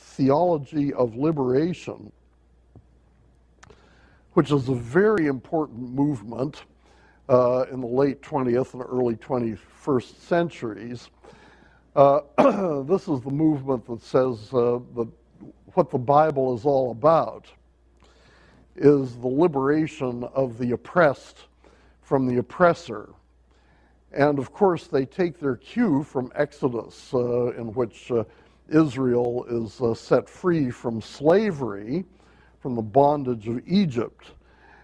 Theology of Liberation, which is a very important movement in the late 20th and early 21st centuries. This is the movement that says that what the Bible is all about is the liberation of the oppressed from the oppressor. And of course, they take their cue from Exodus, in which Israel is set free from slavery, from the bondage of Egypt.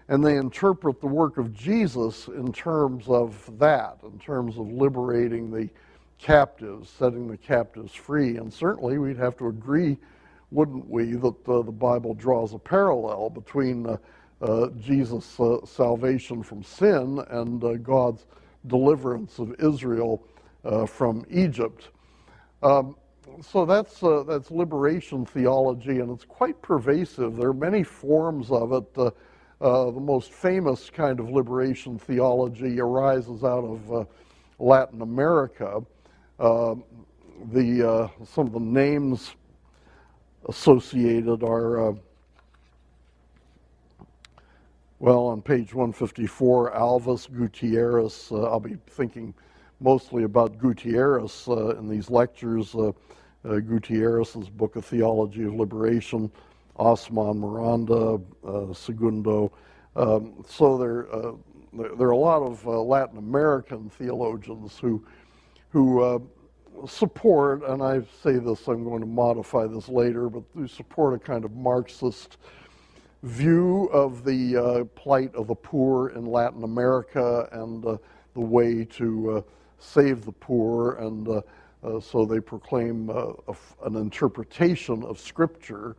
And they interpret the work of Jesus in terms of that, in terms of liberating the captives, setting the captives free. And certainly we'd have to agree, wouldn't we, that the Bible draws a parallel between Jesus' salvation from sin and God's deliverance of Israel from Egypt. So that's liberation theology, and it's quite pervasive. There are many forms of it. The most famous kind of liberation theology arises out of Latin America. Some of the names associated are, well, on page 154, Alves, Gutierrez. I'll be thinking mostly about Gutierrez in these lectures. Gutierrez's book, A Theology of Liberation, Osman Miranda, Segundo. So there are a lot of Latin American theologians who support, and I say this, I'm going to modify this later, but who support a kind of Marxist view of the plight of the poor in Latin America and the way to save the poor, and so they proclaim an interpretation of Scripture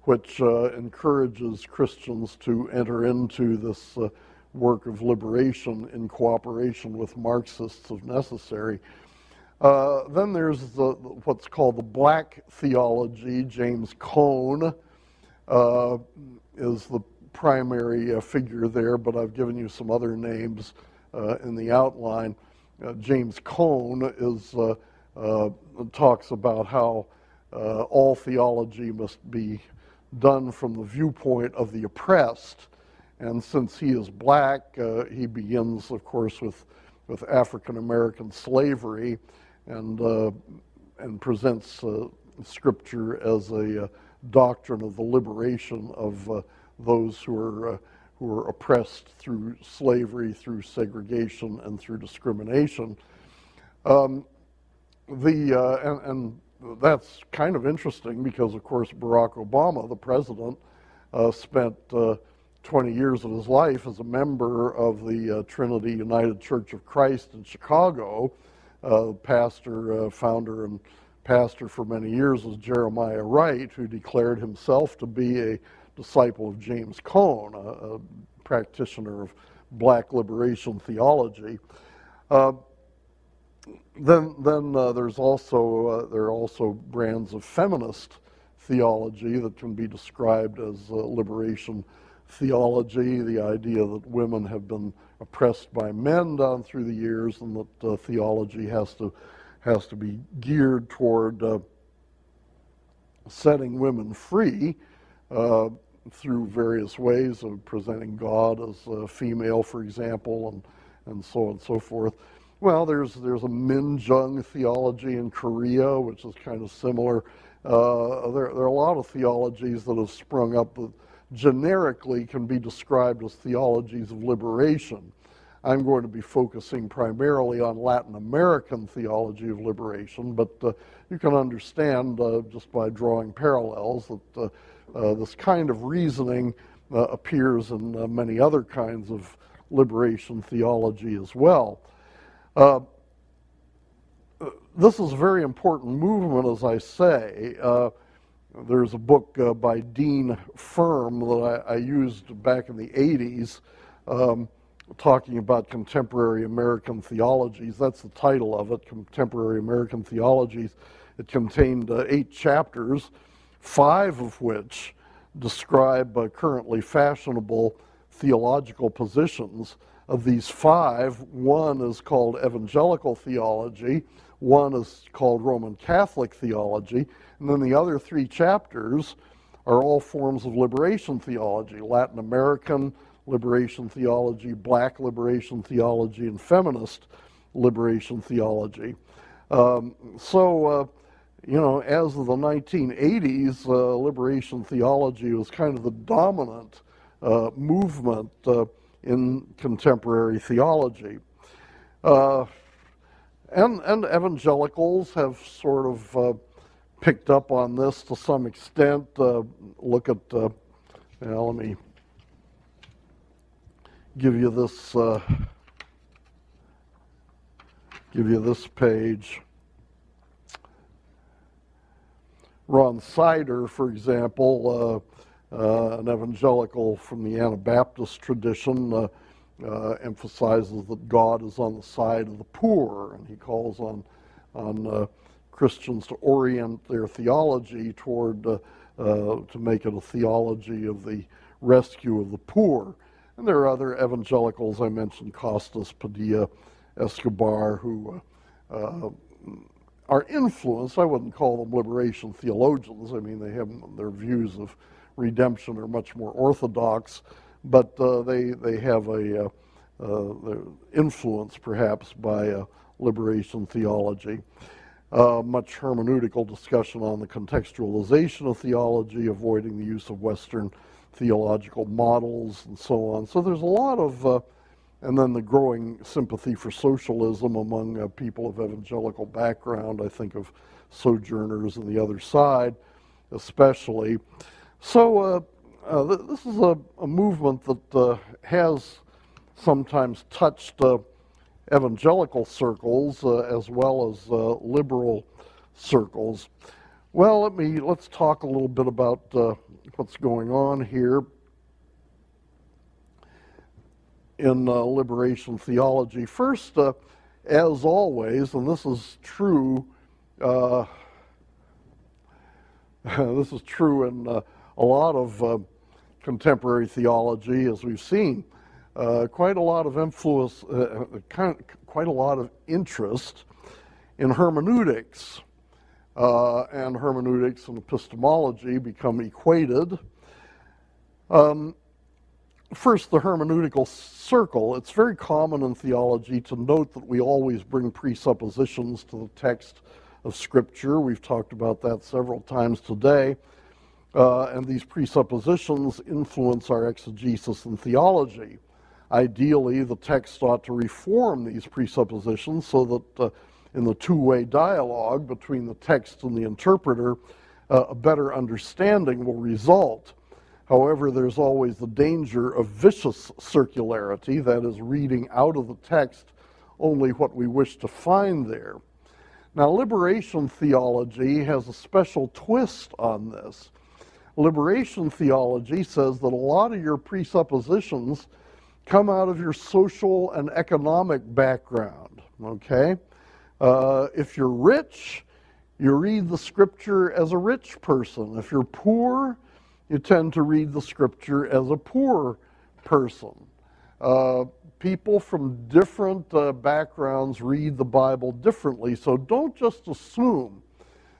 which encourages Christians to enter into this work of liberation in cooperation with Marxists if necessary. Then there's what's called the black theology. James Cone is the primary figure there, but I've given you some other names in the outline. James Cone talks about how all theology must be done from the viewpoint of the oppressed, and since he is black, he begins, of course, with African American slavery, and presents Scripture as a doctrine of the liberation of those who are oppressed through slavery, through segregation, and through discrimination. And that's kind of interesting because, of course, Barack Obama, the president, spent 20 years of his life as a member of the Trinity United Church of Christ in Chicago. Pastor, founder, and pastor for many years was Jeremiah Wright, who declared himself to be a disciple of James Cone, a practitioner of black liberation theology. Then there are also brands of feminist theology that can be described as be theology, the idea that women have been oppressed by men down through the years, and that theology has to be geared toward setting women free through various ways of presenting God as a female, for example, and so on and so forth. Well, there's a Minjung theology in Korea, which is kind of similar. There are a lot of theologies that have sprung up that generically can be described as theologies of liberation. I'm going to be focusing primarily on Latin American theology of liberation, but you can understand just by drawing parallels that this kind of reasoning appears in many other kinds of liberation theology as well. This is a very important movement, as I say. There's a book by Dean Firm that I used back in the 80s, talking about contemporary American theologies. That's the title of it, Contemporary American Theologies. It contained 8 chapters, 5 of which describe currently fashionable theological positions. Of these 5, one is called evangelical theology, One is called Roman Catholic theology, and then the other 3 chapters are all forms of liberation theology: Latin American liberation theology, black liberation theology, and feminist liberation theology. You know, as of the 1980s, liberation theology was kind of the dominant movement in contemporary theology. And evangelicals have sort of picked up on this to some extent. Look at, let me give you this page. Ron Sider, for example, an evangelical from the Anabaptist tradition, emphasizes that God is on the side of the poor, and he calls on Christians to orient their theology toward to make it a theology of the rescue of the poor. And there are other evangelicals, I mentioned Costas, Padilla, Escobar, who are influenced. I wouldn't call them liberation theologians. I mean, they have their views of redemption are much more orthodox, but they have a influence perhaps by liberation theology. Much hermeneutical discussion on the contextualization of theology, avoiding the use of Western theological models, and so on. So there's a lot of, and then the growing sympathy for socialism among people of evangelical background. I think of Sojourners and the Other Side, especially. So this is a movement that has sometimes touched evangelical circles as well as liberal circles. Well, let's talk a little bit about what's going on here in liberation theology. First, as always, and this is true. This is true in a lot of contemporary theology, as we've seen. Quite a lot of influence, quite a lot of interest in hermeneutics. And hermeneutics and epistemology become equated. First, the hermeneutical circle. It's very common in theology to note that we always bring presuppositions to the text of Scripture. We've talked about that several times today. And these presuppositions influence our exegesis and theology. Ideally, the text ought to reform these presuppositions so that in the two-way dialogue between the text and the interpreter, a better understanding will result. However, there's always the danger of vicious circularity, that is, reading out of the text only what we wish to find there. Now, liberation theology has a special twist on this. Liberation theology says that a lot of your presuppositions come out of your social and economic background, okay? If you're rich, you read the Scripture as a rich person. If you're poor, you tend to read the Scripture as a poor person. People from different backgrounds read the Bible differently, so don't just assume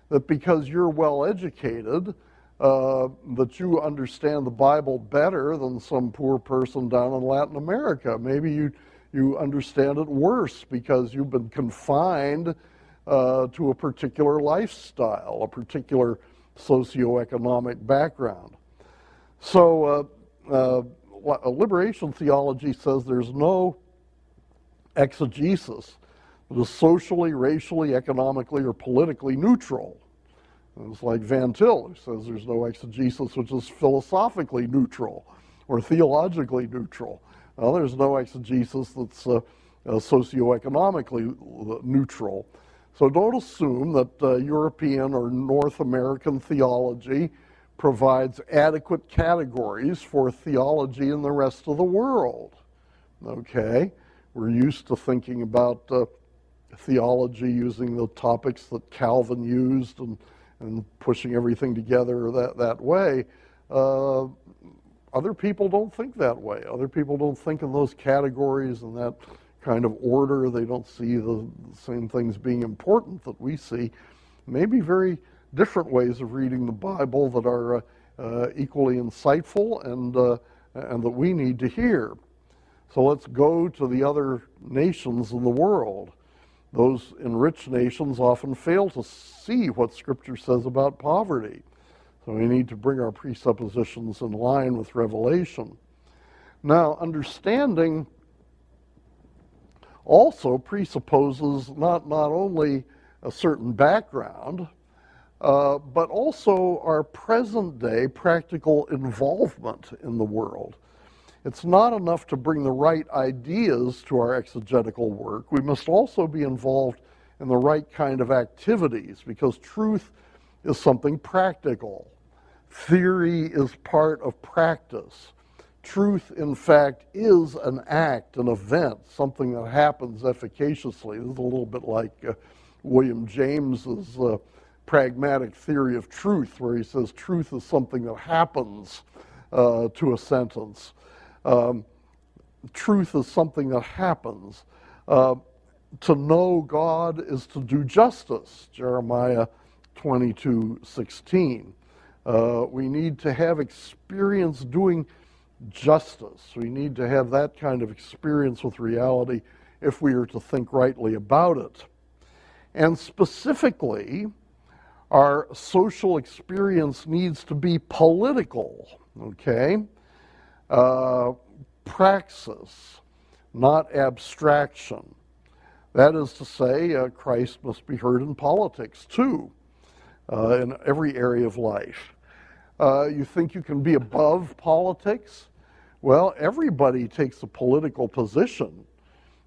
that because you're well educated that you understand the Bible better than some poor person down in Latin America. Maybe you understand it worse because you've been confined to a particular lifestyle, a particular socioeconomic background. So liberation theology says there's no exegesis that is socially, racially, economically, or politically neutral. And it's like Van Til, who says there's no exegesis which is philosophically neutral or theologically neutral. Well, there's no exegesis that's socioeconomically neutral. So don't assume that European or North American theology provides adequate categories for theology in the rest of the world. Okay? We're used to thinking about theology using the topics that Calvin used and pushing everything together that way. Other people don't think that way. Other people don't think in those categories and that kind of order. They don't see the same things being important that we see. Maybe very different ways of reading the Bible that are equally insightful and that we need to hear. So let's go to the other nations in the world. Those in rich nations often fail to see what Scripture says about poverty. So we need to bring our presuppositions in line with Revelation. Now, understanding also presupposes not only a certain background, but also our present-day practical involvement in the world. It's not enough to bring the right ideas to our exegetical work. We must also be involved in the right kind of activities, because truth is something practical. Theory is part of practice. Truth, in fact, is an act, an event, something that happens efficaciously. This is a little bit like William James's pragmatic theory of truth, where he says truth is something that happens to a sentence. Truth is something that happens. To know God is to do justice, Jeremiah 22:16. We need to have experience doing justice. We need to have that kind of experience with reality if we are to think rightly about it. And specifically, our social experience needs to be political, okay? Praxis, not abstraction. That is to say, Christ must be heard in politics too, in every area of life. You think you can be above politics? Well, everybody takes a political position.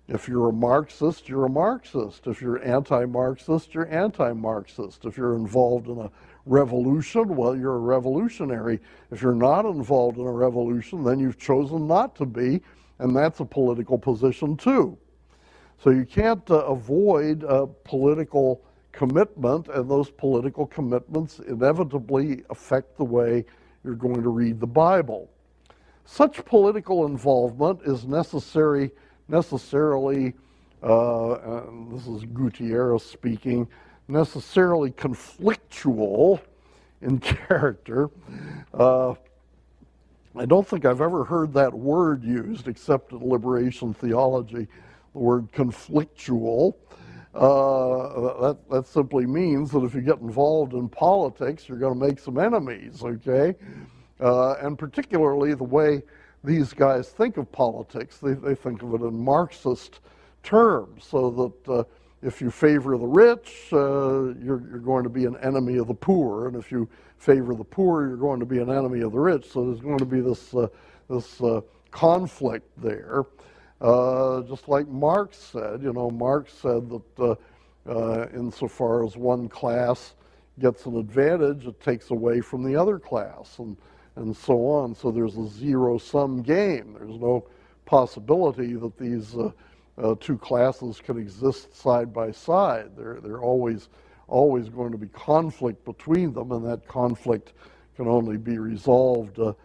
If you're a Marxist, you're a Marxist. If you're anti-Marxist, you're anti-Marxist. If you're involved in a revolution, well, you're a revolutionary. If you're not involved in a revolution, then you've chosen not to be, and that's a political position too. So you can't avoid political commitment, and those political commitments inevitably affect the way you're going to read the Bible. Such political involvement is necessarily, and this is Gutierrez speaking, necessarily conflictual in character. I don't think I've ever heard that word used except in Liberation Theology, the word conflictual. That simply means that if you get involved in politics, you're going to make some enemies, okay? And particularly the way these guys think of politics, they think of it in Marxist terms, so that if you favor the rich, you're going to be an enemy of the poor, and if you favor the poor, you're going to be an enemy of the rich. So there's going to be this conflict there. Just like Marx said, Marx said that insofar as one class gets an advantage, it takes away from the other class, and so on. So there's a zero-sum game. There's no possibility that these two classes can exist side by side. They're always going to be conflict between them, and that conflict can only be resolved, can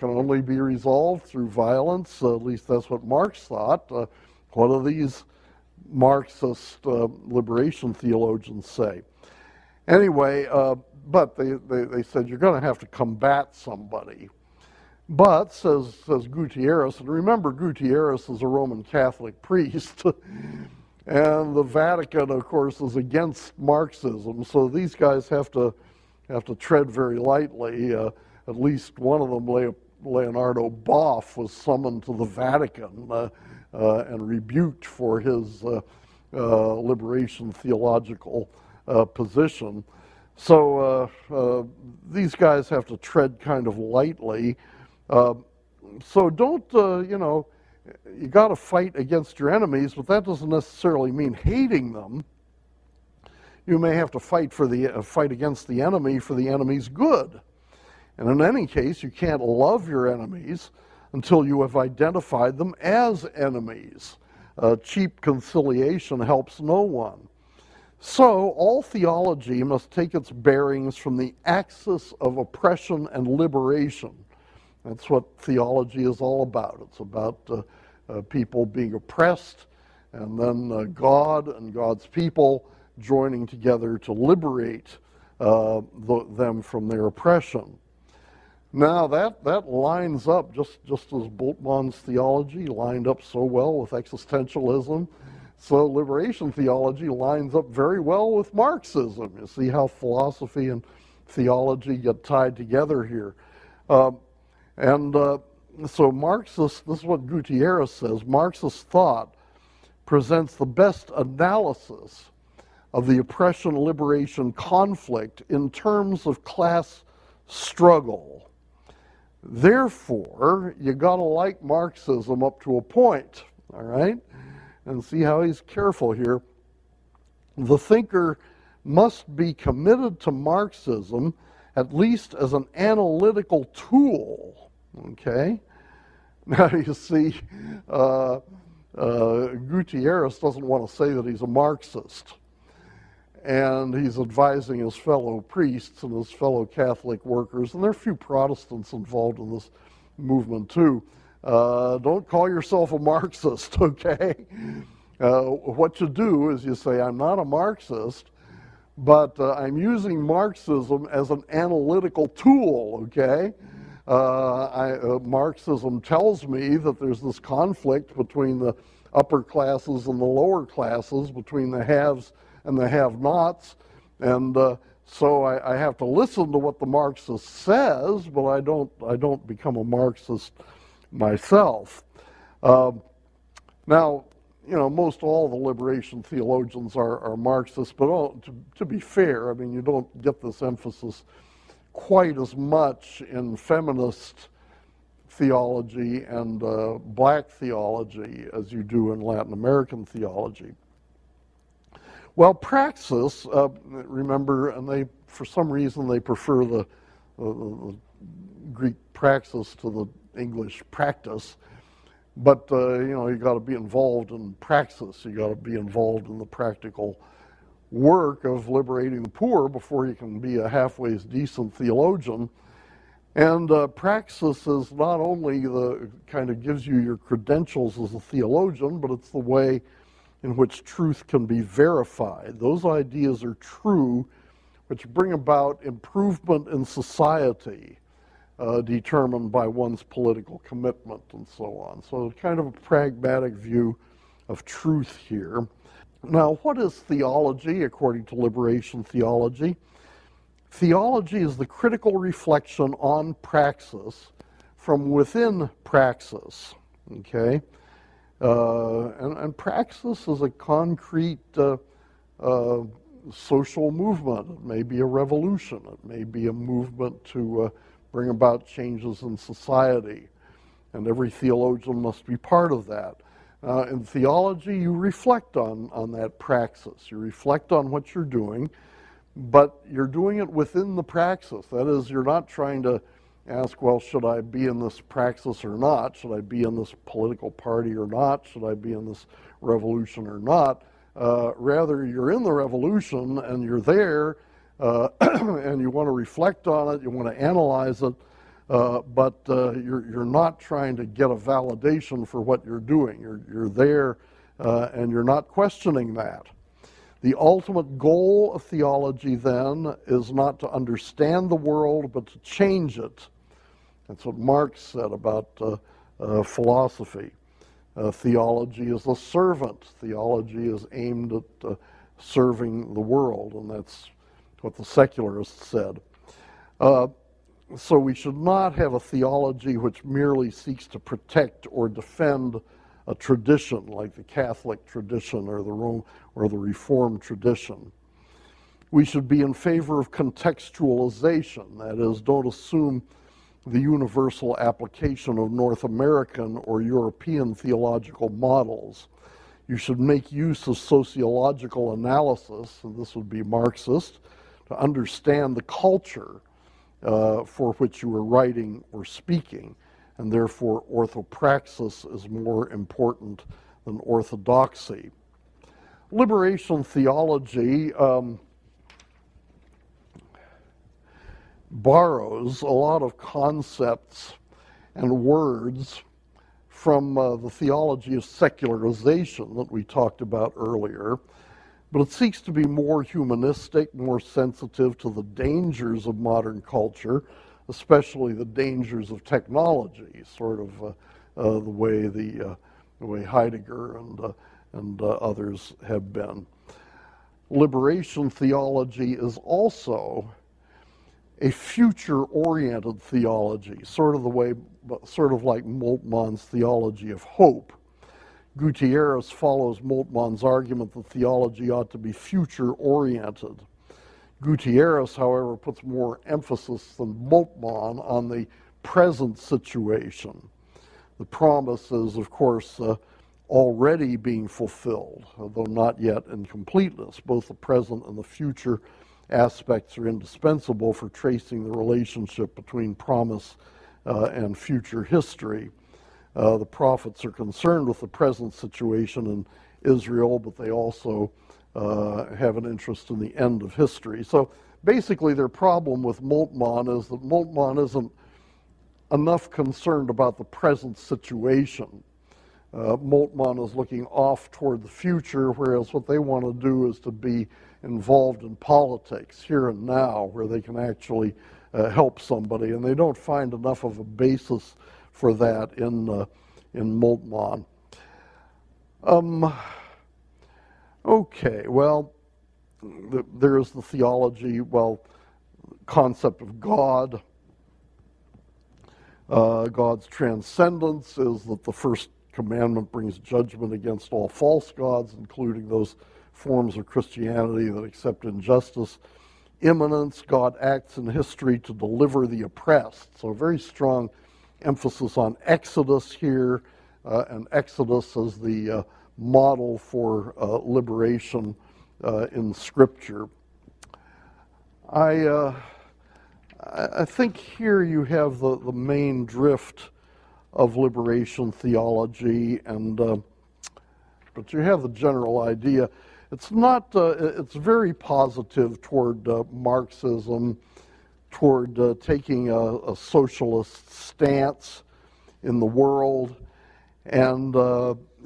only be resolved through violence. At least that's what Marx thought. What do these Marxist liberation theologians say? Anyway, but they said you're going to have to combat somebody. But, says Gutierrez, and remember Gutierrez is a Roman Catholic priest, and the Vatican, of course, is against Marxism, so these guys have to tread very lightly. At least one of them, Leonardo Boff, was summoned to the Vatican and rebuked for his liberation theological position. So these guys have to tread kind of lightly. So don't, you got to fight against your enemies, but that doesn't necessarily mean hating them. You may have to fight against the enemy for the enemy's good. And in any case, you can't love your enemies until you have identified them as enemies. Cheap conciliation helps no one. So all theology must take its bearings from the axis of oppression and liberation. That's what theology is all about. It's about people being oppressed, and then God and God's people joining together to liberate them from their oppression. Now that lines up, just as Bultmann's theology lined up so well with existentialism, so liberation theology lines up very well with Marxism. You see how philosophy and theology get tied together here. So Marxist, this is what Gutierrez says, Marxist thought presents the best analysis of the oppression-liberation conflict in terms of class struggle. Therefore, you got to like Marxism up to a point, all right? And see how he's careful here. The thinker must be committed to Marxism at least as an analytical tool, okay? Now you see, Gutierrez doesn't want to say that he's a Marxist, and he's advising his fellow priests and his fellow Catholic workers, and there are a few Protestants involved in this movement too. Don't call yourself a Marxist, okay? What you do is you say, I'm not a Marxist, but I'm using Marxism as an analytical tool, okay? Marxism tells me that there's this conflict between the upper classes and the lower classes, between the haves and the have-nots, and so I have to listen to what the Marxist says, but I don't become a Marxist myself. Now, you know, most all the liberation theologians are Marxists, but to be fair, I mean, you don't get this emphasis quite as much in feminist theology and black theology as you do in Latin American theology. Well, praxis, remember, and for some reason they prefer the Greek praxis to the English practice, but you know, you got to be involved in praxis. You got to be involved in the practical work of liberating the poor before you can be a halfway decent theologian. And praxis is not only the kind of gives you your credentials as a theologian, but it's the way in which truth can be verified. Those ideas are true, which bring about improvement in society, determined by one's political commitment and so on. So kind of a pragmatic view of truth here. Now, what is theology according to liberation theology? Theology is the critical reflection on praxis from within praxis, okay? And praxis is a concrete social movement. It may be a revolution. It may be a movement to bring about changes in society. And every theologian must be part of that. In theology, you reflect on that praxis. You reflect on what you're doing, but you're doing it within the praxis. That is, you're not trying to ask, well, should I be in this praxis or not? Should I be in this political party or not? Should I be in this revolution or not? Rather, you're in the revolution and you're there and you want to reflect on it, you want to analyze it, but you're not trying to get a validation for what you're doing. You're there and you're not questioning that. The ultimate goal of theology, then, is not to understand the world, but to change it. That's what Marx said about philosophy. Theology is a servant. Theology is aimed at serving the world, and that's what the secularists said. So we should not have a theology which merely seeks to protect or defend a tradition like the Catholic tradition or the Rome or the Reformed tradition. We should be in favor of contextualization. That is, don't assume the universal application of North American or European theological models. You should make use of sociological analysis, and this would be Marxist, to understand the culture for which you are writing or speaking, and therefore orthopraxis is more important than orthodoxy. Liberation theology borrows a lot of concepts and words from the theology of secularization that we talked about earlier, but it seeks to be more humanistic, more sensitive to the dangers of modern culture, especially the dangers of technology, sort of the way Heidegger and others have been. Liberation theology is also a future-oriented theology, sort of like Moltmann's theology of hope. Gutierrez follows Moltmann's argument that theology ought to be future-oriented. Gutierrez, however, puts more emphasis than Moltmann on the present situation. The promise is, of course, already being fulfilled, although not yet in completeness. Both the present and the future aspects are indispensable for tracing the relationship between promise and future history. The prophets are concerned with the present situation in Israel, but they also have an interest in the end of history. So basically their problem with Moltmann is that Moltmann isn't enough concerned about the present situation. Moltmann is looking off toward the future, whereas what they want to do is to be involved in politics here and now, where they can actually help somebody, and they don't find enough of a basis for that in Moltmann. Okay, well, there is the theology, concept of God. God's transcendence is that the first commandment brings judgment against all false gods, including those forms of Christianity that accept injustice. Immanence, God acts in history to deliver the oppressed. So very strong emphasis on Exodus here, and Exodus as the model for liberation in Scripture. I think here you have the main drift of liberation theology, and but you have the general idea. It's not. It's very positive toward Marxism, toward taking a socialist stance in the world, and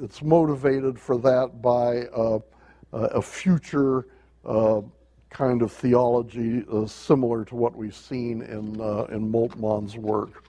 it's motivated for that by a future kind of theology similar to what we've seen in Moltmann's work.